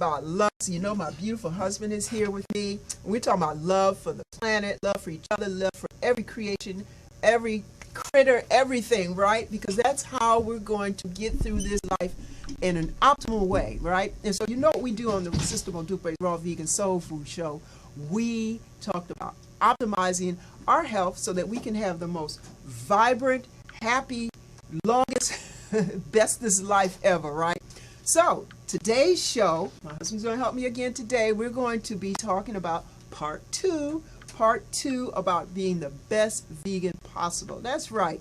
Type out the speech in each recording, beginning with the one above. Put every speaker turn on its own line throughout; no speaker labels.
about love. So you know my beautiful husband is here with me. We're talking about love for the planet, love for each other, love for every creation, every critter, everything, right? Because that's how we're going to get through this life in an optimal way, right? And so you know what we do on the Sister Dupe's Raw Vegan Soul Food Show. We talked about optimizing our health so that we can have the most vibrant, happy, longest, bestest life ever, right? So today's show, my husband's going to help me again today. We're going to be talking about part two about being the best vegan possible. That's right.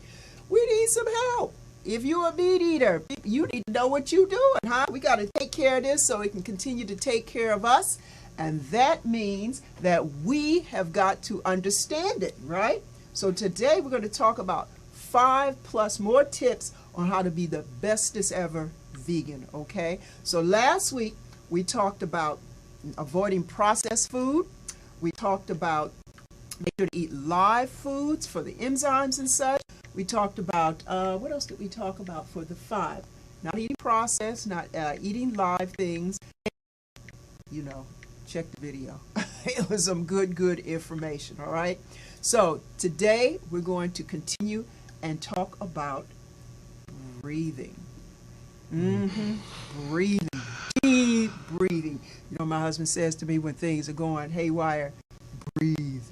We need some help. If you're a meat eater, you need to know what you're doing, huh? We got to take care of this so it can continue to take care of us. And that means that we have got to understand it, right? So today we're going to talk about 5+ more tips on how to be the bestest ever vegan, okay? So last week we talked about avoiding processed food. We talked about make sure to eat live foods for the enzymes and such. We talked about, what else did we talk about for the 5? Not eating processed, not eating live things. You know, check the video. It was some good information, all right? So today we're going to continue and talk about breathing. Breathing, deep breathing. You know, my husband says to me when things are going haywire, breathe.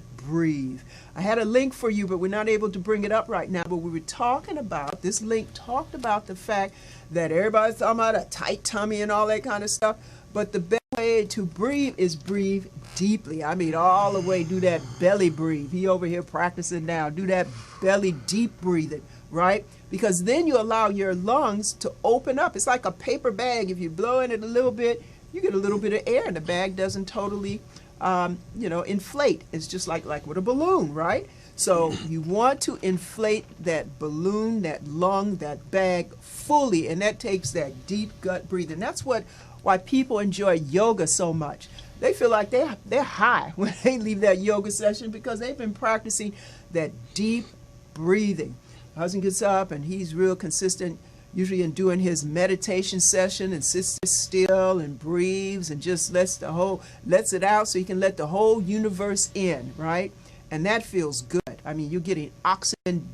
I had a link for you, but we're not able to bring it up right now. But we were talking about, this link talked about the fact that everybody's talking about a tight tummy and all that kind of stuff. But the best way to breathe is breathe deeply. I mean, all the way, do that belly breathe. He over here practicing now. Do that belly deep breathing, right? Because then you allow your lungs to open up. It's like a paper bag. If you blow in it a little bit, you get a little bit of air, and the bag doesn't totally inflate. It's just like with a balloon, right? So you want to inflate that balloon, that lung, that bag fully, and that takes that deep gut breathing. That's why people enjoy yoga so much. They feel like they're high when they leave that yoga session because they've been practicing that deep breathing. My husband gets up and he's real consistent, usually in doing his meditation session, and sits still and breathes and just lets it out so he can let the whole universe in, right? And that feels good. I mean, you're getting oxygen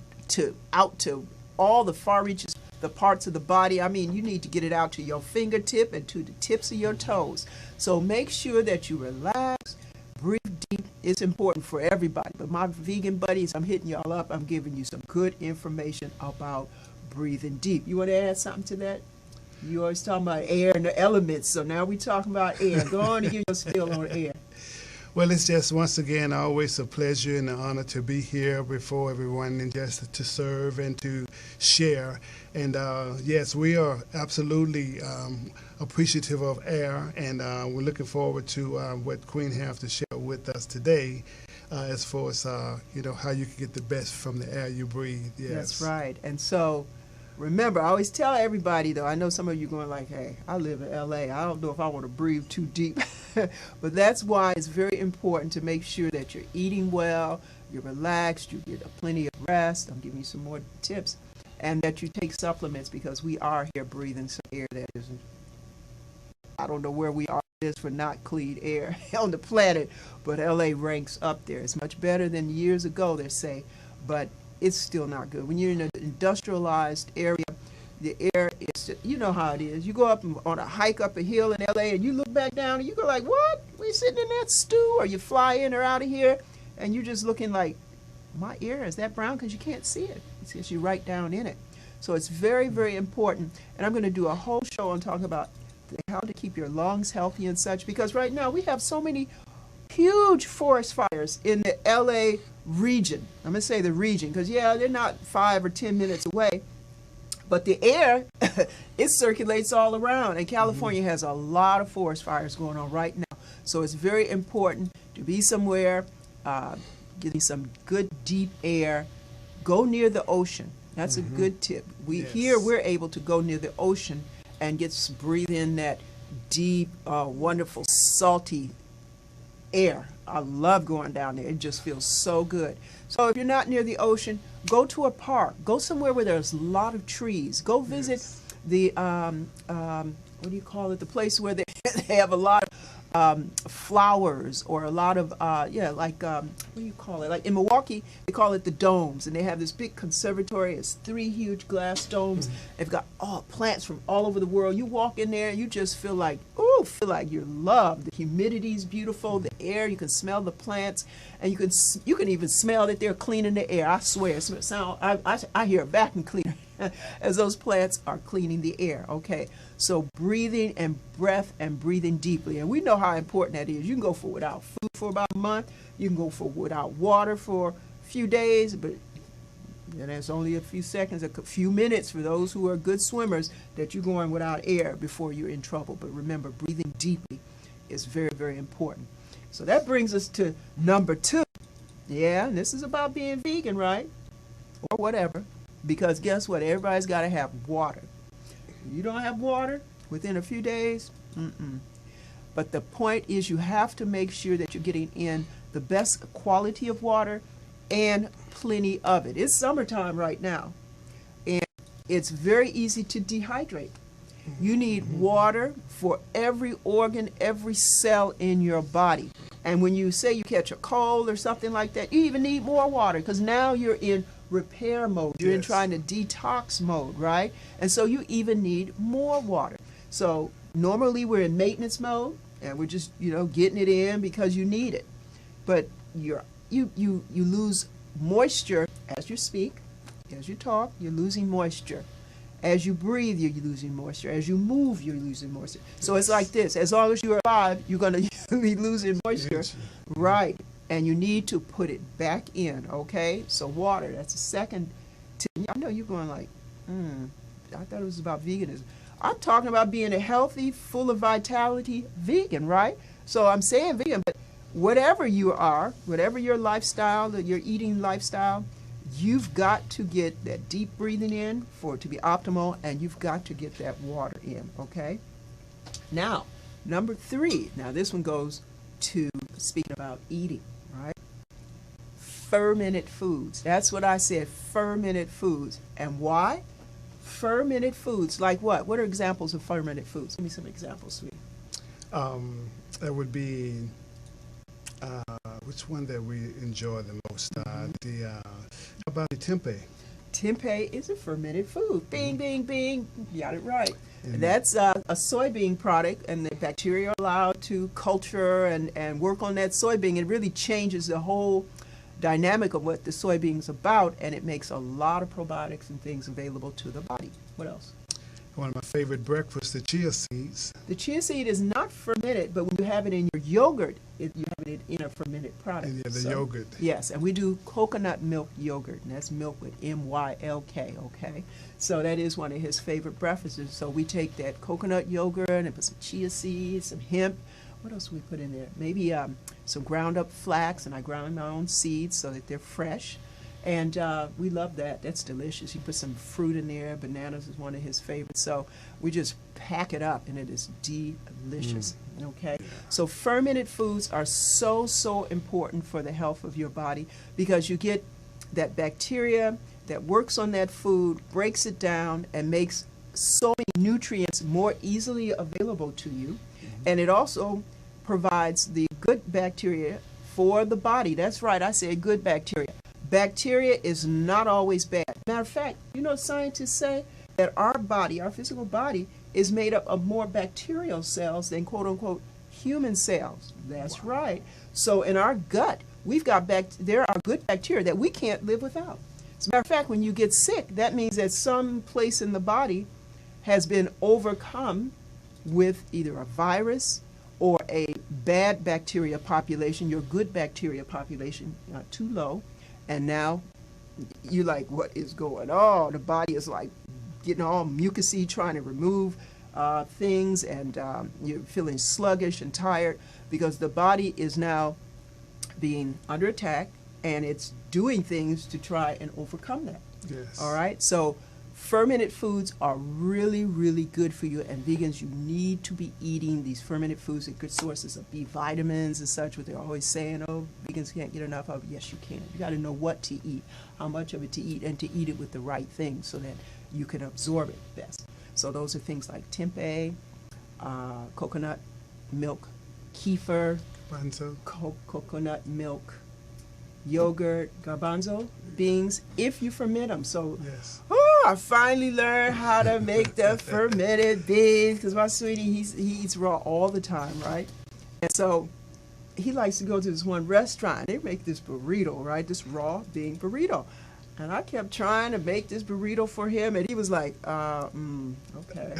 out to all the far reaches, the parts of the body. I mean, you need to get it out to your fingertip and to the tips of your toes. So make sure that you relax, breathe deep. It's important for everybody. But my vegan buddies, I'm hitting y'all up. I'm giving you some good information about breathing deep. You want to add something to that? You always talking about air and the elements, so now we're talking about air. Go on and give your spiel on air.
Well, it's just, once again, always a pleasure and an honor to be here before everyone and just to serve and to share. And yes, we are absolutely appreciative of air, and we're looking forward to what Queen has to share with us today as far as, how you can get the best from the air you breathe. Yes.
That's right. And so, remember, I always tell everybody, though, I know some of you going like, hey, I live in L.A. I don't know if I want to breathe too deep. But that's why it's very important to make sure that you're eating well, you're relaxed, you get plenty of rest. I'm giving you some more tips. And that you take supplements, because we are here breathing some air that isn't, I don't know where we are for not clean air on the planet, but L.A. ranks up there. It's much better than years ago, they say, but it's still not good. When you're in an industrialized area, the air is, you know how it is. You go up on a hike up a hill in LA and you look back down and you go like, what? We sitting in that stew? Or you fly in or out of here and you're just looking like, my air, is that brown? Because you can't see it. It's because you're right down in it. So it's very, very important. And I'm going to do a whole show on talking about how to keep your lungs healthy and such, because right now we have so many huge forest fires in the LA region. I'm going to say the region because, yeah, they're not 5 or 10 minutes away. But the air, it circulates all around. And California has a lot of forest fires going on right now. So it's very important to be somewhere, getting some good deep air. Go near the ocean. That's a good tip. Here we're able to go near the ocean and breathe in that deep, wonderful, salty air. I love going down there. It just feels so good. So if you're not near the ocean, go to a park. Go somewhere where there's a lot of trees. Go visit the, what do you call it, the place where they they have a lot of flowers, or a lot of like what do you call it? Like in Milwaukee, they call it the domes, and they have this big conservatory. It's 3 huge glass domes. They've got plants from all over the world. You walk in there, you just feel like you're loved. The humidity's beautiful. The air, you can smell the plants, and you can even smell that they're cleaning the air. I swear, I hear a vacuum cleaner as those plants are cleaning the air. Okay, so breathing and breath and breathing deeply, and we know how important that is. You can go for without food for about a month. You can go for without water for a few days, but that's only a few seconds, a few minutes for those who are good swimmers, that you're going without air before you're in trouble. But remember, breathing deeply is very, very important. So that brings us to number 2. Yeah, and this is about being vegan, right? Or whatever. Because guess what? Everybody's got to have water. If you don't have water within a few days, But the point is, you have to make sure that you're getting in the best quality of water and plenty of it. It's summertime right now, and it's very easy to dehydrate. You need water for every organ, every cell in your body. And when you say you catch a cold or something like that, you even need more water, because now you're in repair mode. You're in trying to detox mode, right? And so you even need more water. So normally we're in maintenance mode, and we're just, getting it in because you need it. But you lose moisture as you speak, as you talk, you're losing moisture. As you breathe, you're losing moisture. As you move, you're losing moisture. So it's like this. As long as you're alive, you're going to be losing moisture. Right. And you need to put it back in, okay? So water, that's the second tip. I know you're going like, I thought it was about veganism. I'm talking about being a healthy, full of vitality vegan, right? So I'm saying vegan, but whatever you are, whatever your lifestyle, your eating lifestyle, you've got to get that deep breathing in for it to be optimal, and you've got to get that water in, okay? Now, number 3. Now, this one goes to speaking about eating, right? Fermented foods. That's what I said, fermented foods. And why? Fermented foods, like what? What are examples of fermented foods? Give me some examples, sweetie.
That would be, which one that we enjoy the most? How about the tempeh?
Tempeh is a fermented food. Bing, bing, bing. You got it right. That's a soybean product, and the bacteria are allowed to culture and work on that soybean. It really changes the whole dynamic of what the soybean is about, and it makes a lot of probiotics and things available to the body. What else?
One of my favorite breakfasts, the chia seeds.
The chia seed is not fermented, but when you have it in your yogurt, you have it in a fermented product.
And yogurt.
Yes, and we do coconut milk yogurt, and that's milk with M-Y-L-K, okay? So that is one of his favorite breakfasts. So we take that coconut yogurt and put some chia seeds, some hemp. What else do we put in there? Maybe some ground up flax, and I ground my own seeds so that they're fresh. And we love that. That's delicious. You put some fruit in there. Bananas is one of his favorites. So we just pack it up, and it is delicious. Okay? So fermented foods are so, so important for the health of your body, because you get that bacteria that works on that food, breaks it down, and makes so many nutrients more easily available to you. And it also provides the good bacteria for the body. That's right. I said good bacteria. Bacteria is not always bad. Matter of fact, scientists say that our body, our physical body, is made up of more bacterial cells than quote-unquote human cells. That's right. So in our gut, we've got there are good bacteria that we can't live without. As a matter of fact, when you get sick, that means that some place in the body has been overcome with either a virus or a bad bacteria population. Your good bacteria population not too low. And now you're like, what is going on? The body is like getting all mucousy, trying to remove things, and you're feeling sluggish and tired because the body is now being under attack, and it's doing things to try and overcome that.
Yes. All
right? So fermented foods are really, really good for you, and vegans, you need to be eating these fermented foods. They're good sources of B vitamins and such, what they're always saying, oh, vegans can't get enough of it. Yes, you can. You got to know what to eat, how much of it to eat, and to eat it with the right things so that you can absorb it best. So those are things like tempeh, coconut milk, kefir,
Banzo.
coconut milk, yogurt, garbanzo beans, if you ferment them. So,
Yes.
oh, I finally learned how to make the fermented beans because my sweetie, he eats raw all the time, right? And so he likes to go to this one restaurant. They make this burrito, right? This raw bean burrito. And I kept trying to make this burrito for him, and he was like, okay.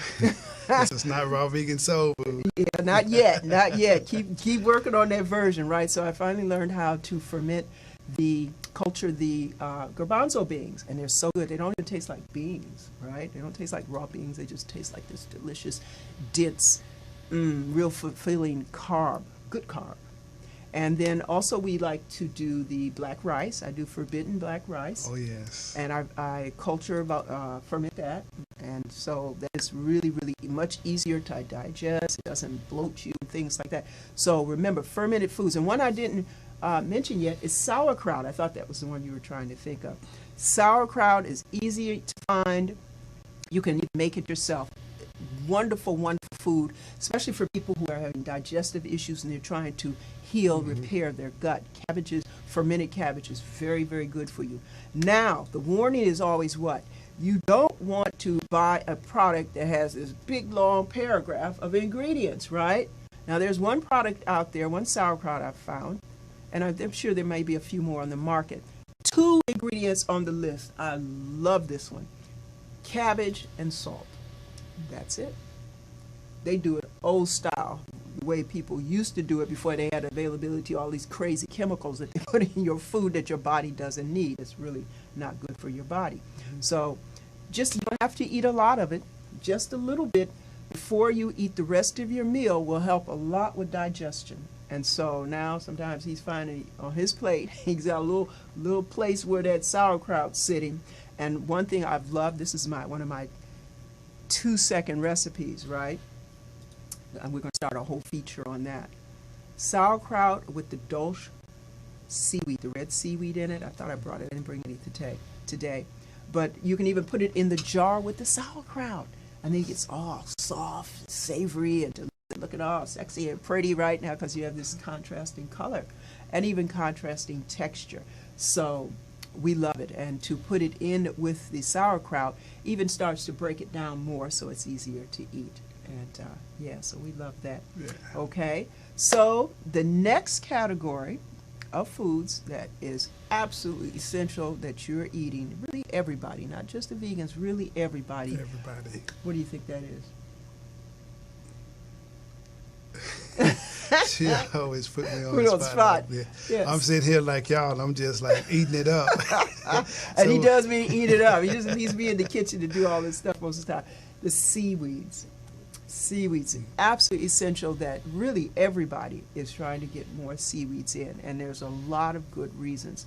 This is not raw vegan soul food.
Yeah, not yet, not yet. Keep working on that version, right? So I finally learned how to culture the garbanzo beans, and they're so good. They don't even taste like beans, right? They don't taste like raw beans. They just taste like this delicious, dense, real fulfilling carb, good carb. And then also we like to do the black rice. I do forbidden black rice.
Oh, yes.
And I ferment that. And so that is really, really much easier to digest. It doesn't bloat you and things like that. So remember, fermented foods. And one I didn't mention yet is sauerkraut. I thought that was the one you were trying to think of. Sauerkraut is easy to find. You can make it yourself. Wonderful, wonderful food, especially for people who are having digestive issues and they're trying to heal, repair their gut. Fermented cabbage is very, very good for you. Now, the warning is always what? You don't want to buy a product that has this big, long paragraph of ingredients, right? Now, there's one product out there, one sauerkraut I've found, and I'm sure there may be a few more on the market. 2 ingredients on the list. I love this one. Cabbage and salt. That's it. They do it old style, the way people used to do it before they had availability of all these crazy chemicals that they put in your food that your body doesn't need. It's really not good for your body. So you don't have to eat a lot of it. Just a little bit before you eat the rest of your meal will help a lot with digestion. And so now sometimes he's finding on his plate, he's got a little place where that sauerkraut's sitting. And one thing I've loved, this is one of my 2-second recipes, right? And we're going to start a whole feature on that. Sauerkraut with the dolch seaweed, the red seaweed in it. I thought I brought it. I didn't bring any today. But you can even put it in the jar with the sauerkraut. And then it gets all soft, savory, and delicious. Look at all sexy and pretty right now because you have this contrasting color and even contrasting texture. So we love it. And to put it in with the sauerkraut even starts to break it down more so it's easier to eat. And yeah, so we love that.
Yeah.
Okay, so the next category of foods that is absolutely essential that you're eating, really everybody, not just the vegans, really everybody.
Everybody.
What do you think that is?
She always put me on
Put
the
on the
spot.
spot.
Yeah.
Yes.
I'm sitting here like y'all. I'm just like eating it up.
And he does mean eat it up. He just needs to be in the kitchen to do all this stuff most of the time. The seaweeds. Seaweeds, absolutely essential that really everybody is trying to get more seaweeds in, and there's a lot of good reasons.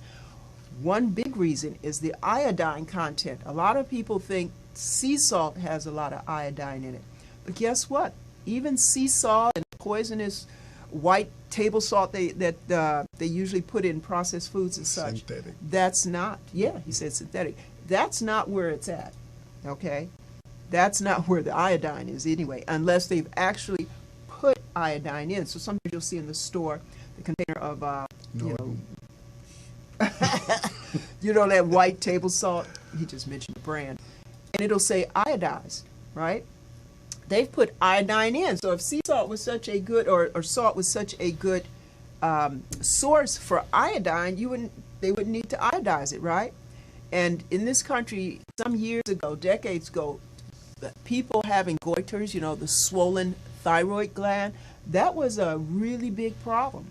One big reason is the iodine content. A lot of people think sea salt has a lot of iodine in it, but guess what? Even sea salt and poisonous white table salt that they usually put in processed foods and such.
Synthetic.
That's not, yeah, he said synthetic. That's not where it's at, okay? That's not where the iodine is anyway, unless they've actually put iodine in. So sometimes you'll see in the store the container of, you know that white table salt? He just mentioned the brand. And it'll say iodized, right? They've put iodine in. So if sea salt was such a good, or salt was such a good source for iodine, they wouldn't need to iodize it, right? And in this country, some years ago, decades ago, people having goiters, the swollen thyroid gland, that was a really big problem.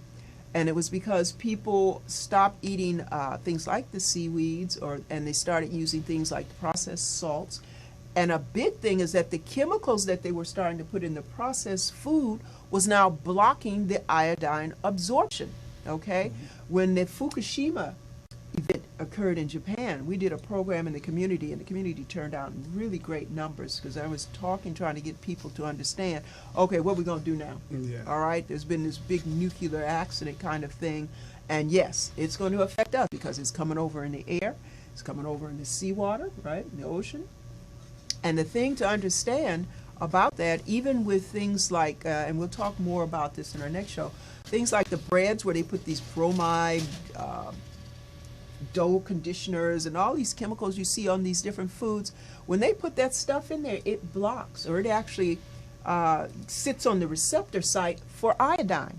And it was because people stopped eating things like the seaweeds, and they started using things like processed salts. And a big thing is that the chemicals that they were starting to put in the processed food was now blocking the iodine absorption, okay? When the Fukushima event occurred in Japan, we did a program in the community, and the community turned out in really great numbers because I was trying to get people to understand, okay, what are we going to do now?
Yeah.
All right, there's been this big nuclear accident kind of thing, and yes, it's going to affect us because it's coming over in the air, it's coming over in the seawater, right, in the ocean. And the thing to understand, about that, even with things like, and we'll talk more about this in our next show, things like the breads where they put these bromide, dough conditioners and all these chemicals you see on these different foods. When they put that stuff in there, it blocks, or it actually sits on the receptor site for iodine.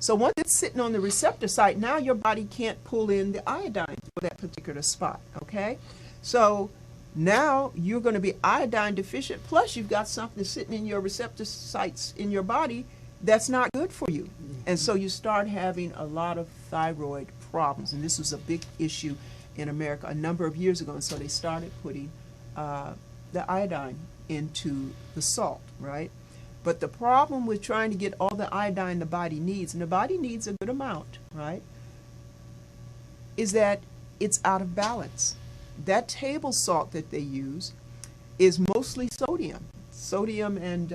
So once it's sitting on the receptor site, now your body can't pull in the iodine for that particular spot, okay? So now you're going to be iodine deficient, plus you've got something sitting in your receptor sites in your body that's not good for you. And so you start having a lot of thyroid problems. And this was a big issue in America a number of years ago. And so they started putting the iodine into the salt, right? But the problem with trying to get all the iodine the body needs, and the body needs a good amount, right, is that it's out of balance. That table salt that they use is mostly sodium. Sodium and,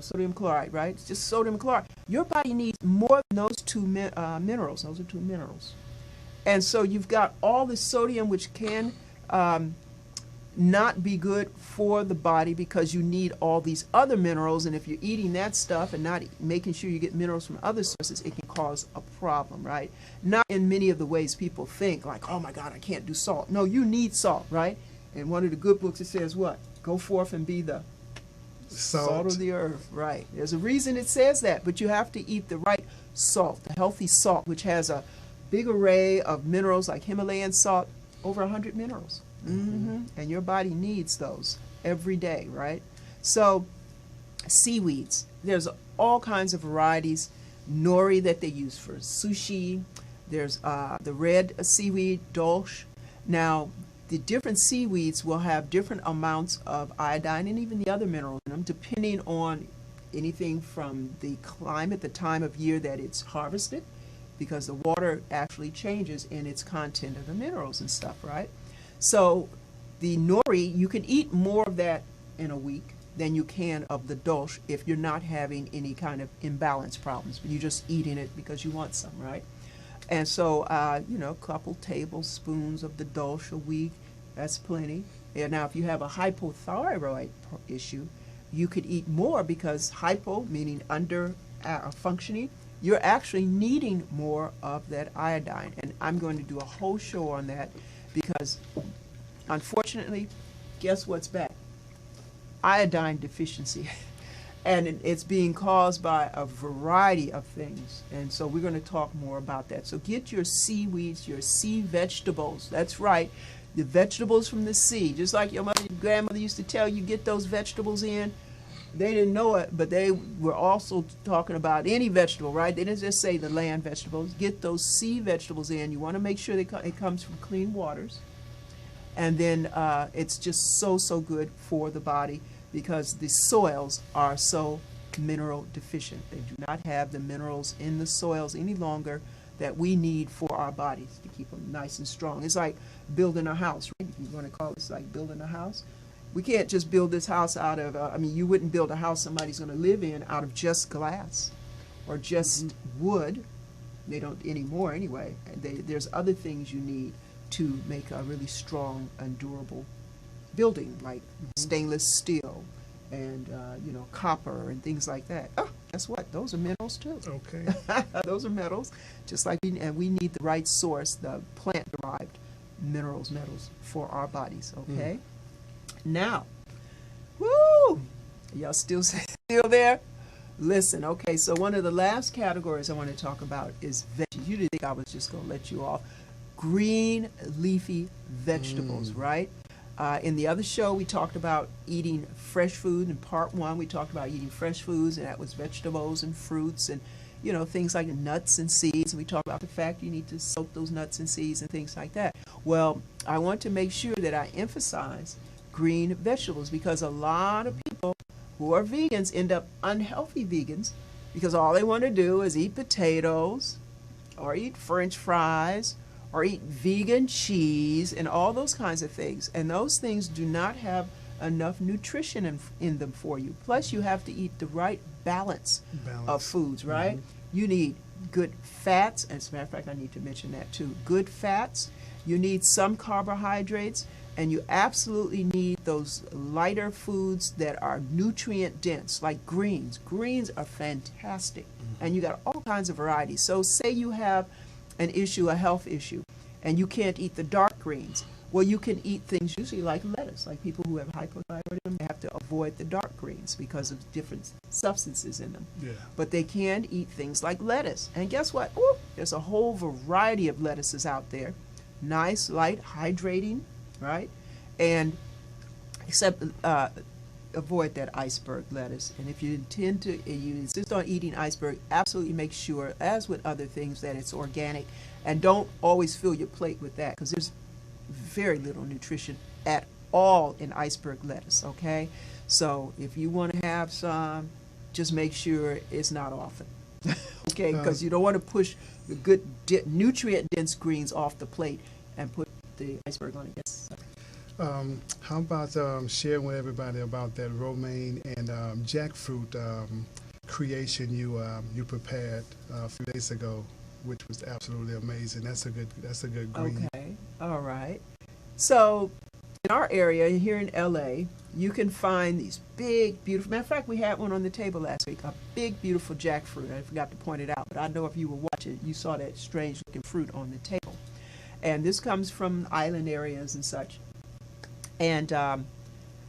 sodium chloride, right? It's just sodium chloride. Your body needs more than those two minerals. Those are two minerals. And so you've got all the sodium, which can not be good for the body because you need all these other minerals. And if you're eating that stuff and not making sure you get minerals from other sources, it can cause a problem, right? Not in many of the ways people think, like, oh my God, I can't do salt. No, you need salt, right? And one of the good books, it says what? Go forth and be the salt of the earth, right? There's a reason it says that, but you have to eat the right salt, the healthy salt, which has a big array of minerals like Himalayan salt, over 100 minerals. And your body needs those every day, right? So seaweeds, there's all kinds of varieties. Nori that they use for sushi. There's the red seaweed, dolce. Now, the different seaweeds will have different amounts of iodine and even the other minerals in them, depending on anything from the climate, the time of year that it's harvested, because the water actually changes in its content of the minerals and stuff, right? So the nori, you can eat more of that in a week than you can of the dolce if you're not having any kind of imbalance problems, but you're just eating it because you want some, right? And so, a couple tablespoons of the dolce a week, that's plenty. And now, if you have a hypothyroid issue, you could eat more because hypo, meaning under functioning, you're actually needing more of that iodine. And I'm going to do a whole show on that because, unfortunately, guess what's back? Iodine deficiency. And it's being caused by a variety of things. And so we're going to talk more about that. So get your seaweeds, your sea vegetables. That's right, the vegetables from the sea. Just like your mother, your grandmother used to tell you, get those vegetables in. They didn't know it, but they were also talking about any vegetable, right? They didn't just say the land vegetables. Get those sea vegetables in. You want to make sure it comes from clean waters. And then it's just so good for the body because the soils are so mineral deficient. They do not have the minerals in the soils any longer that we need for our bodies to keep them nice and strong. It's like building a house, right? You want to call it like building a house? We can't just build this house out of, you wouldn't build a house somebody's going to live in out of just glass or just wood. They don't anymore anyway. There's other things you need to make a really strong and durable building, like stainless steel and, copper and things like that. Oh, guess what? Those are minerals too.
Okay.
Those are metals, just like we need the right source, the plant-derived metals for our bodies, okay? Now, woo! Y'all still there? Listen, okay, so one of the last categories I want to talk about is veggies. You didn't think I was just going to let you off. Green leafy vegetables, right? In the other show, we talked about eating fresh food. In part one, we talked about eating fresh foods, and that was vegetables and fruits and, things like nuts and seeds. And we talked about the fact you need to soak those nuts and seeds and things like that. Well, I want to make sure that I emphasize green vegetables because a lot of people who are vegans end up unhealthy vegans because all they want to do is eat potatoes or eat French fries or eat vegan cheese and all those kinds of things. And those things do not have enough nutrition in them for you. Plus, you have to eat the right balance. Of foods, right? You need good fats. As a matter of fact, I need to mention that too. Good fats. You need some carbohydrates. And you absolutely need those lighter foods that are nutrient dense, like greens. Greens are fantastic, and you got all kinds of varieties. So say you have an issue, a health issue, and you can't eat the dark greens. Well, you can eat things usually like lettuce. Like people who have hypothyroidism, they have to avoid the dark greens because of different substances in them.
Yeah.
But they can eat things like lettuce. And guess what? Ooh, there's a whole variety of lettuces out there. Nice, light, hydrating, right? And except avoid that iceberg lettuce. And if you intend to, you insist on eating iceberg, absolutely make sure, as with other things, that it's organic. And don't always fill your plate with that, because there's very little nutrition at all in iceberg lettuce, okay? So if you want to have some, just make sure it's not often, okay? Because you don't want to push the good nutrient-dense greens off the plate and put the iceberg on it. Yes.
How about sharing with everybody about that romaine and jackfruit creation you prepared a few days ago, which was absolutely amazing. That's a good green.
Okay, all right. So in our area here in LA, you can find these big, beautiful, matter of fact, we had one on the table last week, a big, beautiful jackfruit. I forgot to point it out, but I know if you were watching, you saw that strange looking fruit on the table. And this comes from island areas and such. And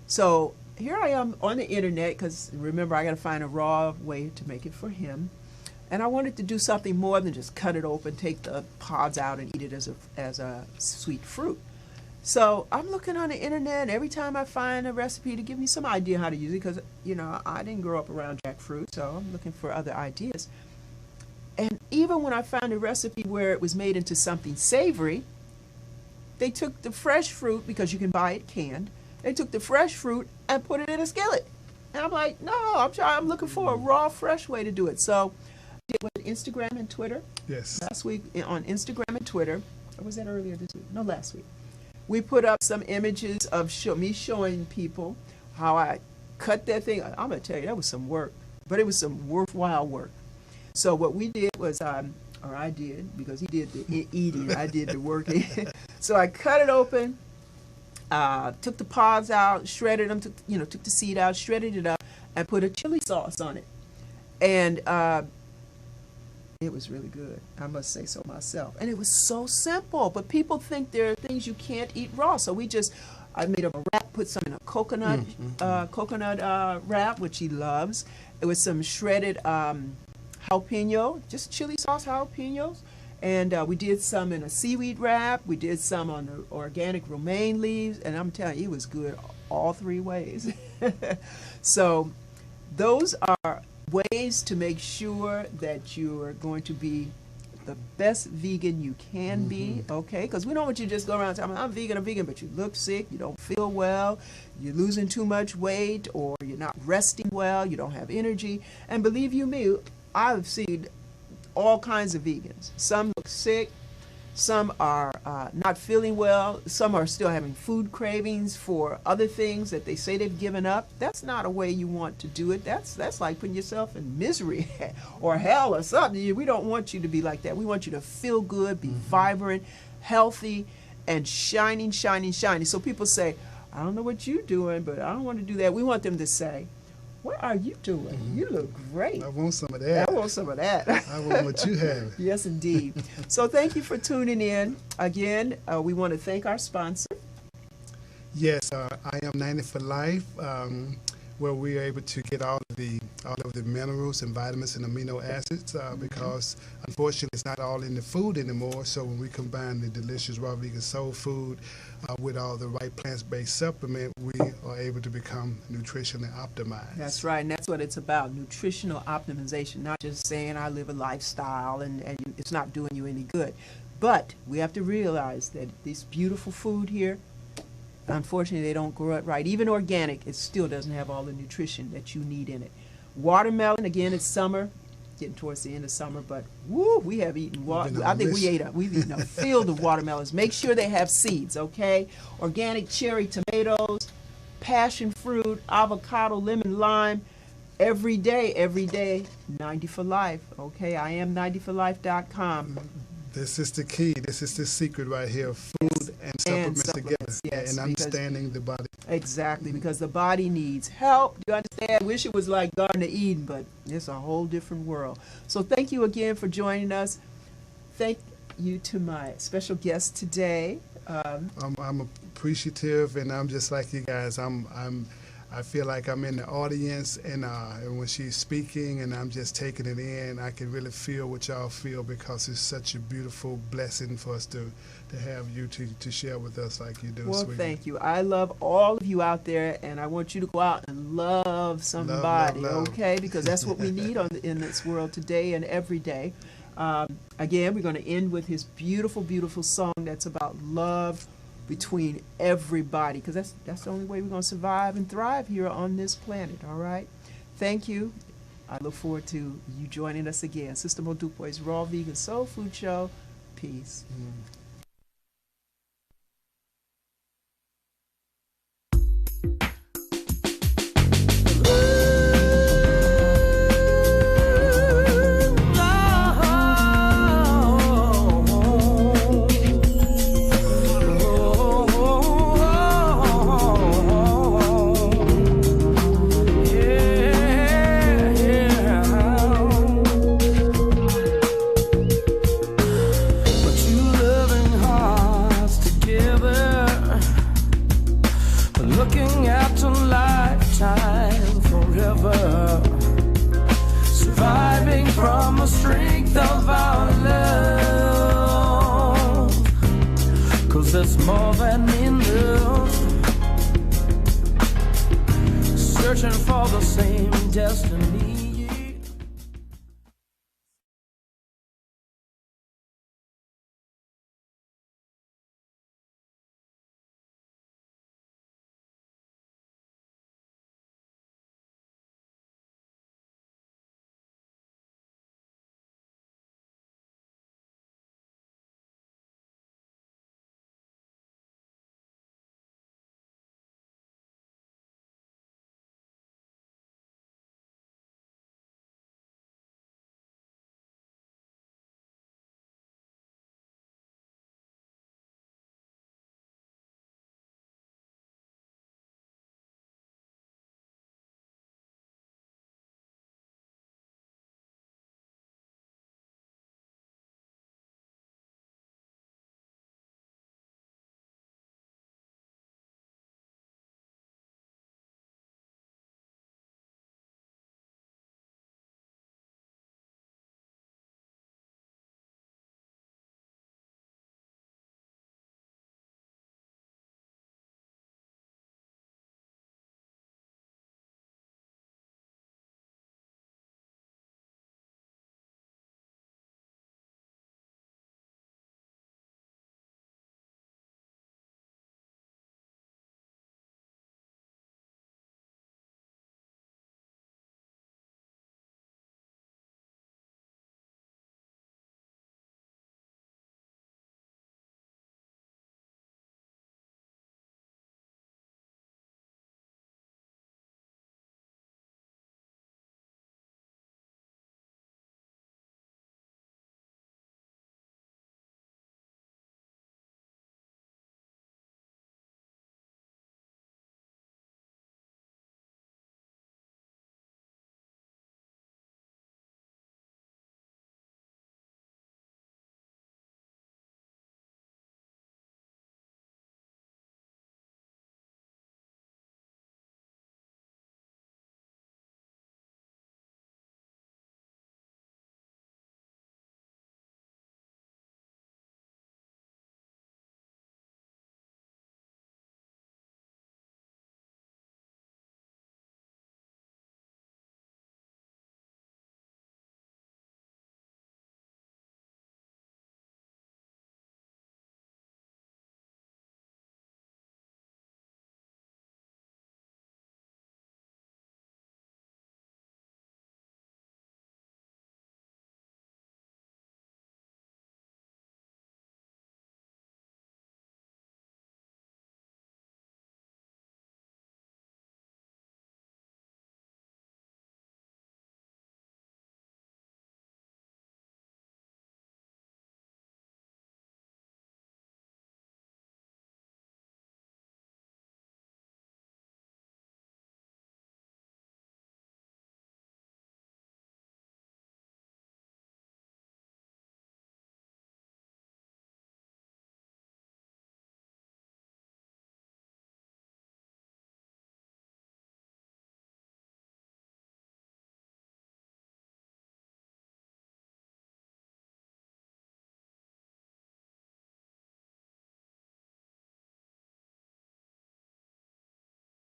so here I am on the internet, because remember, I got to find a raw way to make it for him. And I wanted to do something more than just cut it open, take the pods out, and eat it as a sweet fruit. So I'm looking on the internet every time I find a recipe to give me some idea how to use it, because, you know, I didn't grow up around jackfruit, so I'm looking for other ideas. And even when I found a recipe where it was made into something savory, they took the fresh fruit, because you can buy it canned, they took the fresh fruit and put it in a skillet. And I'm like, no, I'm looking for a raw, fresh way to do it. So I did with Instagram and Twitter.
Yes.
Last week on Instagram and Twitter, or was that earlier this week? No, last week. We put up some images of me showing people how I cut that thing. I'm going to tell you, that was some work, but it was some worthwhile work. So what we did was, or I did, because he did the eating, I did the working. So I cut it open, took the pods out, shredded them, took the seed out, shredded it up, and put a chili sauce on it. And it was really good, I must say so myself. And it was so simple, but people think there are things you can't eat raw. So I made him a wrap, put some in a coconut, wrap, which he loves. It was some shredded jalapeno, just chili sauce jalapenos. And we did some in a seaweed wrap. We did some on the organic romaine leaves. And I'm telling you, it was good all three ways. So those are ways to make sure that you are going to be the best vegan you can be, okay? Because we don't want you to just go around saying, I'm vegan, but you look sick, you don't feel well, you're losing too much weight, or you're not resting well, you don't have energy. And believe you me, I've seen all kinds of vegans. Some look sick, some are not feeling well, some are still having food cravings for other things that they say they've given up. That's not a way you want to do it. That's like putting yourself in misery or hell or something. We don't want you to be like that. We want you to feel good, be vibrant, healthy, and shining, shining, shining. So people say, I don't know what you're doing, but I don't want to do that. We want them to say, what are you doing? You look great.
I want some of that.
I want some of that.
I want what you have.
Yes, indeed. So thank you for tuning in. Again, we want to thank our sponsor.
Yes, I am 90 for Life, where we are able to get all of the minerals and vitamins and amino acids, because unfortunately it's not all in the food anymore. So when we combine the delicious raw vegan soul food with all the right plant-based supplement, we are able to become nutritionally optimized.
That's right, and that's what it's about, nutritional optimization, not just saying I live a lifestyle and it's not doing you any good. But we have to realize that this beautiful food here, unfortunately, they don't grow it right. Even organic, it still doesn't have all the nutrition that you need in it. Watermelon, again, it's summer, getting towards the end of summer, but woo, we have eaten, I think we've eaten a field of watermelons. Make sure they have seeds, okay? Organic cherry tomatoes, passion fruit, avocado, lemon, lime, every day, 90 for life, okay? I am 90forlife.com.
This is the key. This is the secret right here. Food and supplements together,
yes,
and understanding the body.
Exactly, because the body needs help. You understand? I wish it was like Garden of Eden, but it's a whole different world. So thank you again for joining us. Thank you to my special guest today.
I'm appreciative, and I'm just like you guys. I feel like I'm in the audience, and when she's speaking, and I'm just taking it in. I can really feel what y'all feel, because it's such a beautiful blessing for us to have you to share with us like you do.
Well,
sweetie.
thank you. I love all of you out there, and I want you to go out and love somebody,
love.
okay? Because that's what we need in this world today and every day. Again, we're going to end with his beautiful, beautiful song that's about love between everybody, because that's the only way we're going to survive and thrive here on this planet, all right? Thank you. I look forward to you joining us again. Sister Mo Dupoi's Raw Vegan Soul Food Show. Peace.
Looking at a lifetime forever, surviving from the strength of our love, 'cause it's more than enough, searching for the same destiny.